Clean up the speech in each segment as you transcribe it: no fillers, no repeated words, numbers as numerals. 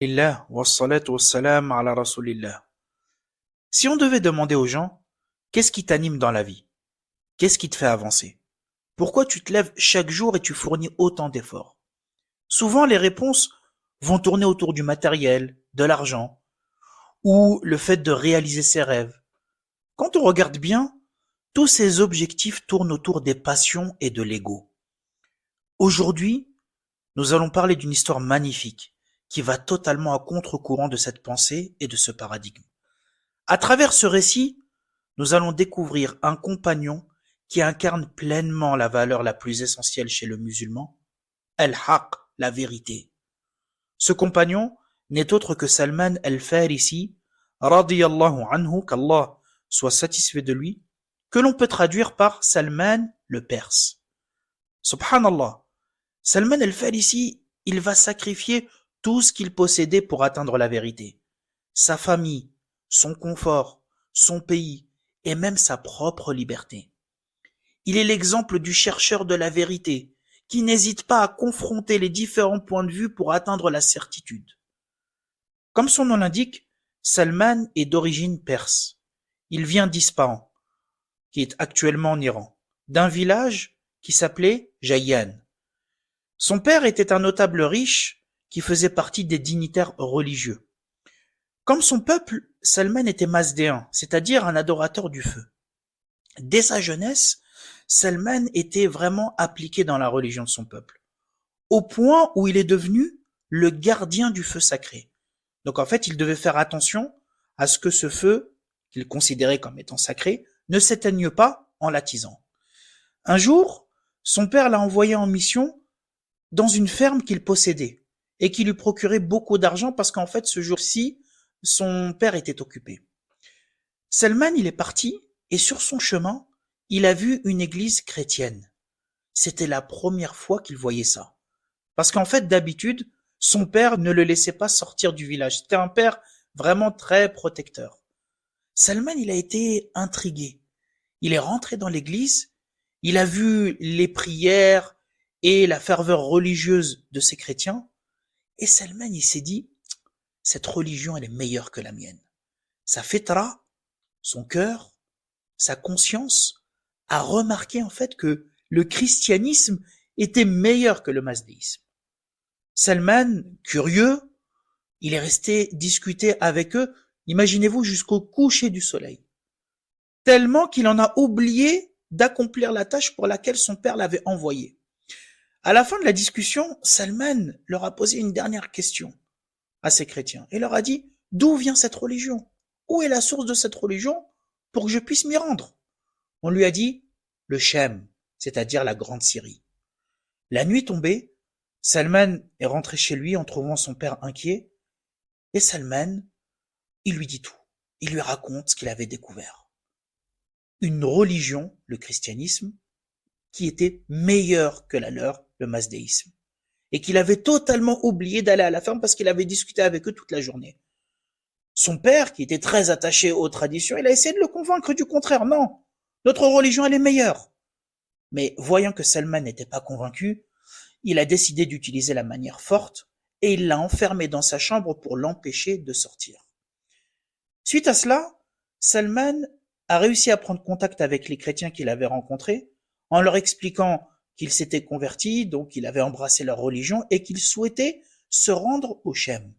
Lillah, wassalatu wassalam ala rasulillah. Si on devait demander aux gens, qu'est-ce qui t'anime dans la vie? Qu'est-ce qui te fait avancer? Pourquoi tu te lèves chaque jour et tu fournis autant d'efforts? Souvent, les réponses vont tourner autour du matériel, de l'argent, ou le fait de réaliser ses rêves. Quand on regarde bien, tous ces objectifs tournent autour des passions et de l'ego. Aujourd'hui, nous allons parler d'une histoire magnifique qui va totalement à contre-courant de cette pensée et de ce paradigme. À travers ce récit, nous allons découvrir un compagnon qui incarne pleinement la valeur la plus essentielle chez le musulman, al-haq, la vérité. Ce compagnon n'est autre que Salman al-Farisi, radiyallahu anhu, qu'Allah soit satisfait de lui, que l'on peut traduire par Salman le Perse. Subhanallah, Salman al-Farisi, il va sacrifier tout ce qu'il possédait pour atteindre la vérité. Sa famille, son confort, son pays et même sa propre liberté. Il est l'exemple du chercheur de la vérité qui n'hésite pas à confronter les différents points de vue pour atteindre la certitude. Comme son nom l'indique, Salman est d'origine perse. Il vient d'Ispahan, qui est actuellement en Iran, d'un village qui s'appelait Jayyan. Son père était un notable riche qui faisait partie des dignitaires religieux. Comme son peuple, Salman était mazdéen, c'est-à-dire un adorateur du feu. Dès sa jeunesse, Salman était vraiment appliqué dans la religion de son peuple, au point où il est devenu le gardien du feu sacré. Donc en fait, il devait faire attention à ce que ce feu, qu'il considérait comme étant sacré, ne s'éteigne pas en l'attisant. Un jour, son père l'a envoyé en mission dans une ferme qu'il possédait et qui lui procurait beaucoup d'argent parce qu'en fait, ce jour-ci, son père était occupé. Salman, il est parti et sur son chemin, il a vu une église chrétienne. C'était la première fois qu'il voyait ça. Parce qu'en fait, d'habitude, son père ne le laissait pas sortir du village. C'était un père vraiment très protecteur. Salman, il a été intrigué. Il est rentré dans l'église, il a vu les prières et la ferveur religieuse de ces chrétiens, et Salman, il s'est dit, cette religion, elle est meilleure que la mienne. Sa fitra, son cœur, sa conscience a remarqué en fait que le christianisme était meilleur que le mazdéisme. Salman, curieux, il est resté discuter avec eux, imaginez-vous, jusqu'au coucher du soleil. Tellement qu'il en a oublié d'accomplir la tâche pour laquelle son père l'avait envoyé. À la fin de la discussion, Salman leur a posé une dernière question à ces chrétiens et leur a dit, d'où vient cette religion? Où est la source de cette religion pour que je puisse m'y rendre? On lui a dit, le Chem, c'est-à-dire la Grande Syrie. La nuit tombée, Salman est rentré chez lui en trouvant son père inquiet, et Salman, il lui dit tout. Il lui raconte ce qu'il avait découvert. Une religion, le christianisme, qui était meilleure que la leur, le mazdéisme. Et qu'il avait totalement oublié d'aller à la ferme parce qu'il avait discuté avec eux toute la journée. Son père, qui était très attaché aux traditions, il a essayé de le convaincre du contraire. Non, notre religion, elle est meilleure. Mais voyant que Salman n'était pas convaincu, il a décidé d'utiliser la manière forte et il l'a enfermé dans sa chambre pour l'empêcher de sortir. Suite à cela, Salman a réussi à prendre contact avec les chrétiens qu'il avait rencontrés en leur expliquant qu'il s'était converti, donc qu'il avait embrassé leur religion et qu'il souhaitait se rendre au Chem.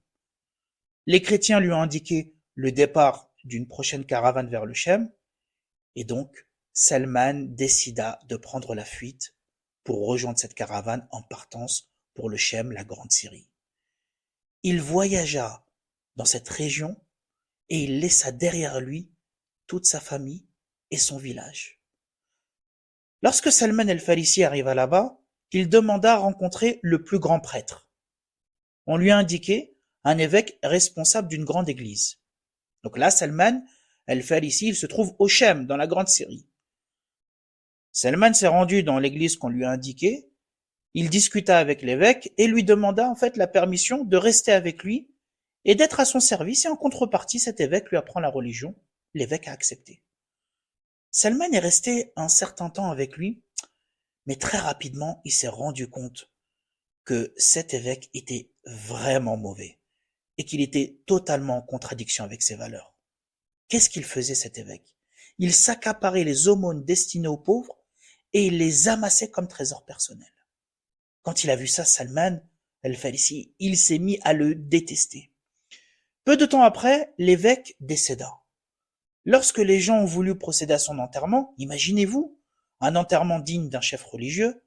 Les chrétiens lui ont indiqué le départ d'une prochaine caravane vers le Chem et donc Salman décida de prendre la fuite pour rejoindre cette caravane en partance pour le Chem, la Grande Syrie. Il voyagea dans cette région et il laissa derrière lui toute sa famille et son village. Lorsque Salman el-Farisi arriva là-bas, il demanda à rencontrer le plus grand prêtre. On lui a indiqué un évêque responsable d'une grande église. Donc là, Salman el-Farisi, il se trouve au Chem, dans la Grande Syrie. Salman s'est rendu dans l'église qu'on lui a indiquée, il discuta avec l'évêque et lui demanda en fait la permission de rester avec lui et d'être à son service, et en contrepartie, cet évêque lui apprend la religion. L'évêque a accepté. Salman est resté un certain temps avec lui, mais très rapidement, il s'est rendu compte que cet évêque était vraiment mauvais et qu'il était totalement en contradiction avec ses valeurs. Qu'est-ce qu'il faisait cet évêque? Il s'accaparait les aumônes destinées aux pauvres et il les amassait comme trésor personnel. Quand il a vu ça, Salman el-Farisi, il s'est mis à le détester. Peu de temps après, l'évêque décéda. Lorsque les gens ont voulu procéder à son enterrement, imaginez-vous, un enterrement digne d'un chef religieux,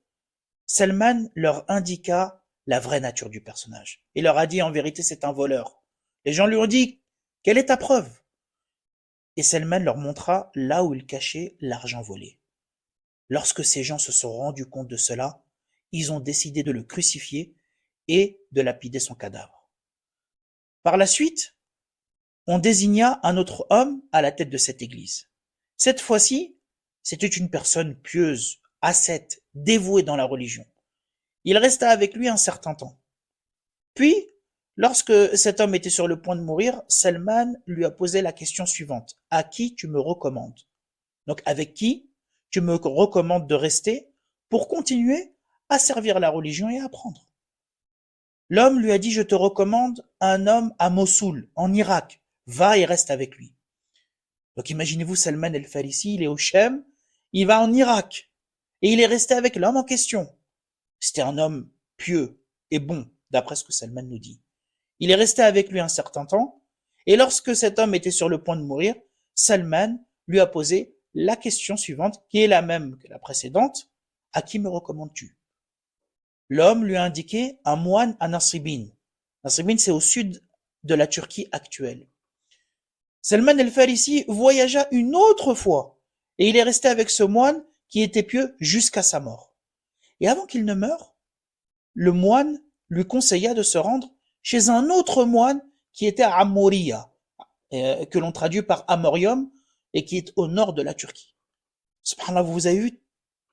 Salman leur indiqua la vraie nature du personnage. Il leur a dit, en vérité, c'est un voleur. Les gens lui ont dit, quelle est ta preuve? Et Salman leur montra là où il cachait l'argent volé. Lorsque ces gens se sont rendus compte de cela, ils ont décidé de le crucifier et de lapider son cadavre. Par la suite, on désigna un autre homme à la tête de cette église. Cette fois-ci, c'était une personne pieuse, ascète, dévouée dans la religion. Il resta avec lui un certain temps. Puis, lorsque cet homme était sur le point de mourir, Salman lui a posé la question suivante. À qui tu me recommandes? Donc, avec qui tu me recommandes de rester pour continuer à servir la religion et à apprendre? L'homme lui a dit, je te recommande un homme à Mossoul, en Irak. Va et reste avec lui. Donc imaginez-vous Salman el-Farisi, il est au Chem, il va en Irak, et il est resté avec l'homme en question. C'était un homme pieux et bon, d'après ce que Salman nous dit. Il est resté avec lui un certain temps, et lorsque cet homme était sur le point de mourir, Salman lui a posé la question suivante, qui est la même que la précédente. À qui me recommandes-tu? L'homme lui a indiqué un moine à Nasribin. Nasribin, c'est au sud de la Turquie actuelle. Salman el-Farisi voyagea une autre fois, et il est resté avec ce moine qui était pieux jusqu'à sa mort. Et avant qu'il ne meure, le moine lui conseilla de se rendre chez un autre moine qui était à Amoriya, que l'on traduit par Amorium, et qui est au nord de la Turquie. Subhanallah, vous avez vu,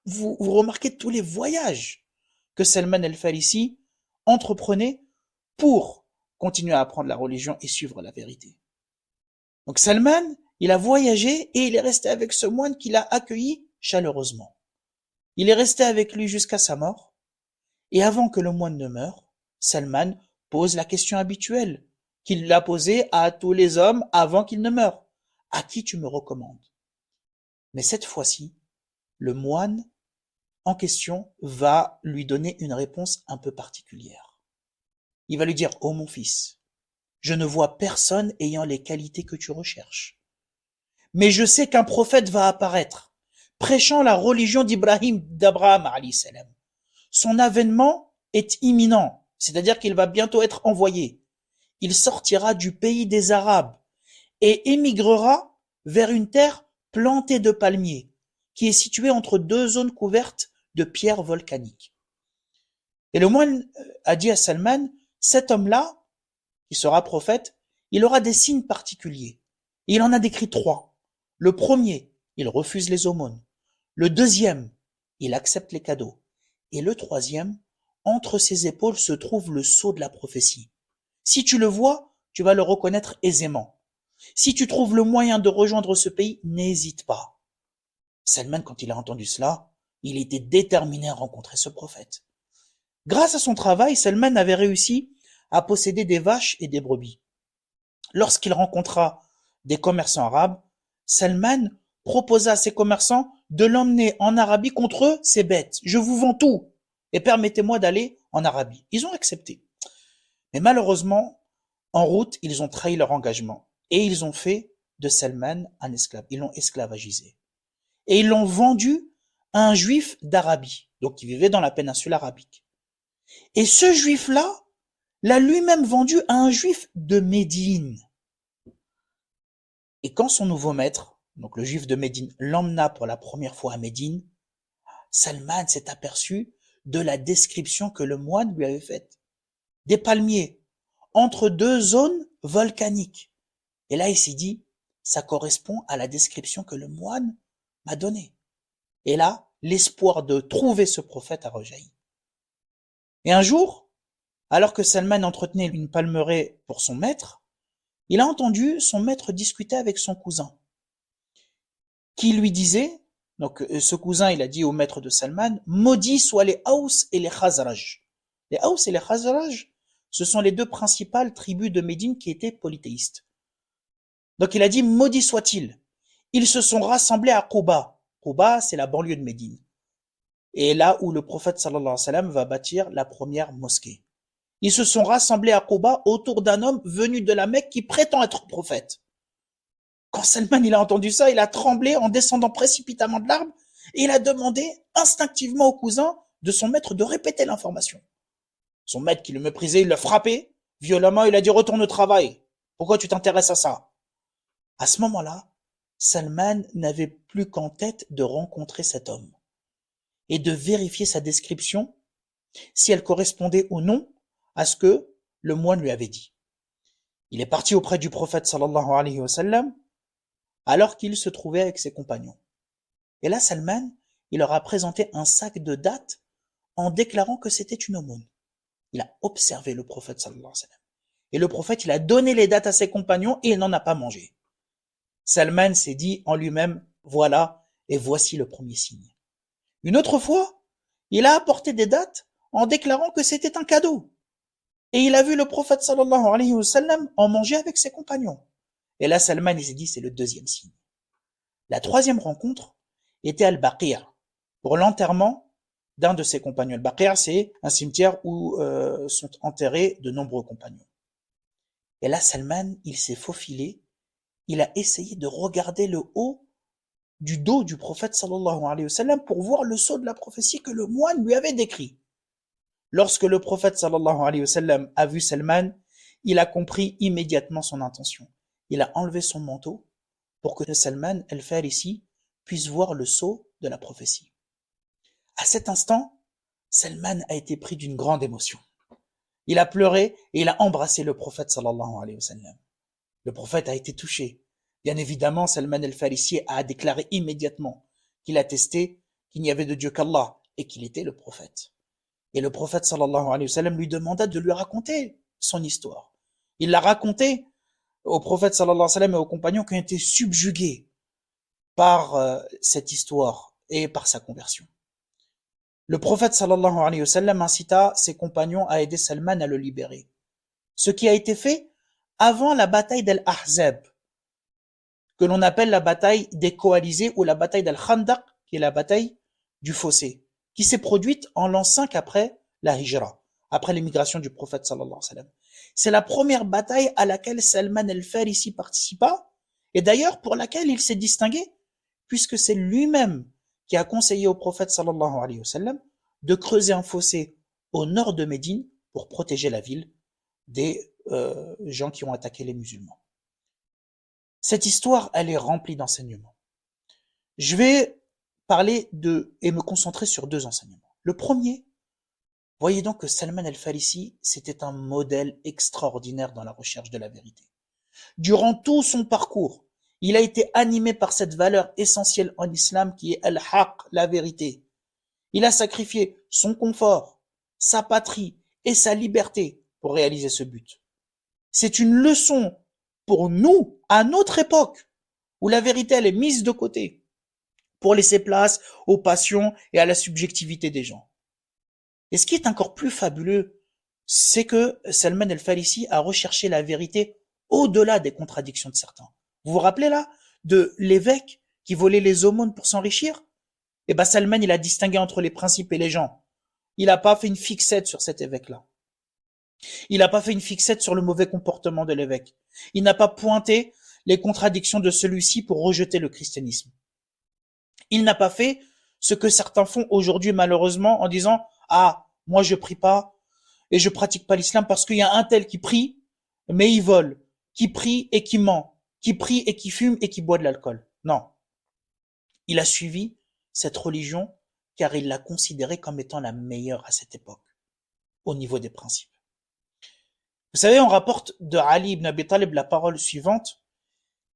vous remarquez tous les voyages que Salman el-Farisi entreprenait pour continuer à apprendre la religion et suivre la vérité. Donc Salman, il a voyagé et il est resté avec ce moine qu'il a accueilli chaleureusement. Il est resté avec lui jusqu'à sa mort. Et avant que le moine ne meure, Salman pose la question habituelle qu'il a posée à tous les hommes avant qu'ils ne meurent. À qui tu me recommandes? Mais cette fois-ci, le moine en question va lui donner une réponse un peu particulière. Il va lui dire, ô mon fils, je ne vois personne ayant les qualités que tu recherches. Mais je sais qu'un prophète va apparaître, prêchant la religion d'Abraham, alayhi salam. Son avènement est imminent, c'est-à-dire qu'il va bientôt être envoyé. Il sortira du pays des Arabes et émigrera vers une terre plantée de palmiers, qui est située entre deux zones couvertes de pierres volcaniques. Et le moine a dit à Salman, cet homme-là, qui sera prophète, il aura des signes particuliers. Et il en a décrit 3. Le premier, il refuse les aumônes. Le deuxième, il accepte les cadeaux. Et le troisième, entre ses épaules se trouve le sceau de la prophétie. Si tu le vois, tu vas le reconnaître aisément. Si tu trouves le moyen de rejoindre ce pays, n'hésite pas. Salman, quand il a entendu cela, il était déterminé à rencontrer ce prophète. Grâce à son travail, Salman avait réussi à posséder des vaches et des brebis. Lorsqu'il rencontra des commerçants arabes, Salman proposa à ces commerçants de l'emmener en Arabie contre ces bêtes. Je vous vends tout et permettez-moi d'aller en Arabie. Ils ont accepté. Mais malheureusement, en route, ils ont trahi leur engagement et ils ont fait de Salman un esclave. Ils l'ont esclavagisé. Et ils l'ont vendu à un juif d'Arabie, donc qui vivait dans la péninsule arabique. Et ce juif-là l'a lui-même vendu à un juif de Médine. Et quand son nouveau maître, donc le juif de Médine, l'emmena pour la première fois à Médine, Salman s'est aperçu de la description que le moine lui avait faite. Des palmiers, entre deux zones volcaniques. Et là, il s'est dit, ça correspond à la description que le moine m'a donnée. Et là, l'espoir de trouver ce prophète a rejailli. Et un jour, alors que Salman entretenait une palmeraie pour son maître, il a entendu son maître discuter avec son cousin, qui lui disait, donc ce cousin il a dit au maître de Salman, maudits soient les Haus et les Khazraj. Les Haus et les Khazraj, ce sont les deux principales tribus de Médine qui étaient polythéistes. Donc il a dit, maudit soit-il. Ils se sont rassemblés à Quba. Quba, c'est la banlieue de Médine. Et là où le prophète sallallahu alayhi wa sallam va bâtir la première mosquée. Ils se sont rassemblés à Quba autour d'un homme venu de la Mecque qui prétend être prophète. Quand Salman il a entendu ça, il a tremblé en descendant précipitamment de l'arbre et il a demandé instinctivement au cousin de son maître de répéter l'information. Son maître qui le méprisait, il l'a frappé violemment, il a dit retourne au travail. Pourquoi tu t'intéresses à ça? À ce moment-là, Salman n'avait plus qu'en tête de rencontrer cet homme et de vérifier sa description si elle correspondait ou non à ce que le moine lui avait dit. Il est parti auprès du prophète sallallahu alayhi wa sallam alors qu'il se trouvait avec ses compagnons. Et là, Salman, il leur a présenté un sac de dattes en déclarant que c'était une aumône. Il a observé le prophète sallallahu alayhi wa sallam. Et le prophète, il a donné les dattes à ses compagnons et il n'en a pas mangé. Salman s'est dit en lui-même, voilà, et voici le premier signe. Une autre fois, il a apporté des dattes en déclarant que c'était un cadeau. Et il a vu le prophète sallallahu alayhi wa sallam en manger avec ses compagnons. Et là, Salman, il s'est dit, c'est le deuxième signe. La troisième rencontre était à Al-Baqir, pour l'enterrement d'un de ses compagnons. Al-Baqir, c'est un cimetière où sont enterrés de nombreux compagnons. Et là, Salman, il s'est faufilé, il a essayé de regarder le haut du dos du prophète sallallahu alayhi wa sallam pour voir le sceau de la prophétie que le moine lui avait décrit. Lorsque le prophète sallallahu alayhi wa sallam a vu Salman, il a compris immédiatement son intention. Il a enlevé son manteau pour que Salman al-Farisi puisse voir le sceau de la prophétie. À cet instant, Salman a été pris d'une grande émotion. Il a pleuré et il a embrassé le prophète sallallahu alayhi wa sallam. Le prophète a été touché. Bien évidemment, Salman al-Farisi a déclaré immédiatement qu'il attestait qu'il n'y avait de Dieu qu'Allah et qu'il était le prophète. Et le prophète sallallahu alayhi wa sallam lui demanda de lui raconter son histoire. Il l'a raconté au prophète sallallahu alayhi wa sallam et aux compagnons qui ont été subjugués par cette histoire et par sa conversion. Le prophète sallallahu alayhi wa sallam incita ses compagnons à aider Salman à le libérer. Ce qui a été fait avant la bataille d'Al-Ahzab, que l'on appelle la bataille des coalisés ou la bataille d'Al-Khandaq, qui est la bataille du fossé, qui s'est produite en l'an 5 après la Hijra, après l'émigration du prophète sallallahu alayhi wa sallam. C'est la première bataille à laquelle Salman al-Farisi participa, et d'ailleurs pour laquelle il s'est distingué, puisque c'est lui-même qui a conseillé au prophète sallallahu alayhi wa sallam de creuser un fossé au nord de Médine pour protéger la ville des gens qui ont attaqué les musulmans. Cette histoire, elle est remplie d'enseignements. Je vais parler et me concentrer sur deux enseignements. Le premier, voyez donc que Salman al-Farisi, c'était un modèle extraordinaire dans la recherche de la vérité. Durant tout son parcours, il a été animé par cette valeur essentielle en islam qui est al-haq, la vérité. Il a sacrifié son confort, sa patrie et sa liberté pour réaliser ce but. C'est une leçon pour nous, à notre époque, où la vérité elle est mise de côté, pour laisser place aux passions et à la subjectivité des gens. Et ce qui est encore plus fabuleux, c'est que Salman al-Farisi a recherché la vérité au-delà des contradictions de certains. Vous vous rappelez là de l'évêque qui volait les aumônes pour s'enrichir? Eh ben Salman, il a distingué entre les principes et les gens. Il n'a pas fait une fixette sur cet évêque-là. Il n'a pas fait une fixette sur le mauvais comportement de l'évêque. Il n'a pas pointé les contradictions de celui-ci pour rejeter le christianisme. Il n'a pas fait ce que certains font aujourd'hui malheureusement en disant « Ah, moi je prie pas et je pratique pas l'islam parce qu'il y a un tel qui prie, mais il vole, qui prie et qui ment, qui prie et qui fume et qui boit de l'alcool. » Non. Il a suivi cette religion car il l'a considérée comme étant la meilleure à cette époque, au niveau des principes. Vous savez, on rapporte de Ali ibn Abi Talib la parole suivante,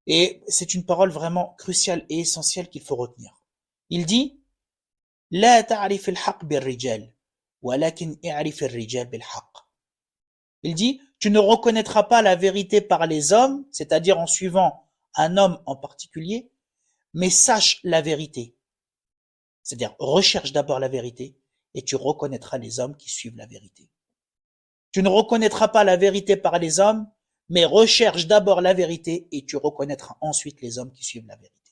et c'est une parole vraiment cruciale et essentielle qu'il faut retenir. Il dit « La ta'rif al-haq bil-rijal, walakin i'rif al-rijal bil-haq » Il dit « Tu ne reconnaîtras pas la vérité par les hommes, c'est-à-dire en suivant un homme en particulier, mais sache la vérité. » C'est-à-dire recherche d'abord la vérité, et tu reconnaîtras les hommes qui suivent la vérité. Tu ne reconnaîtras pas la vérité par les hommes, mais recherche d'abord la vérité et tu reconnaîtras ensuite les hommes qui suivent la vérité.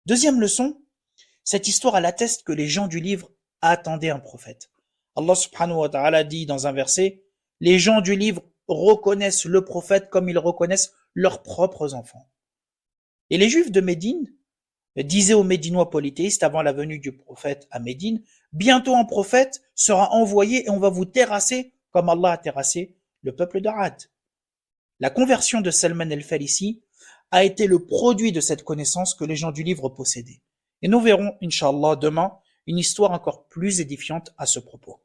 Deuxième leçon, cette histoire elle atteste que les gens du livre attendaient un prophète. Allah subhanahu wa ta'ala dit dans un verset, les gens du livre reconnaissent le prophète comme ils reconnaissent leurs propres enfants. Et les juifs de Médine disaient aux Médinois polythéistes avant la venue du prophète à Médine, bientôt un prophète sera envoyé et on va vous terrasser comme Allah a terrassé le peuple d'Ad. La conversion de Salman el-Farisi a été le produit de cette connaissance que les gens du livre possédaient. Et nous verrons, Inch'Allah, demain, une histoire encore plus édifiante à ce propos.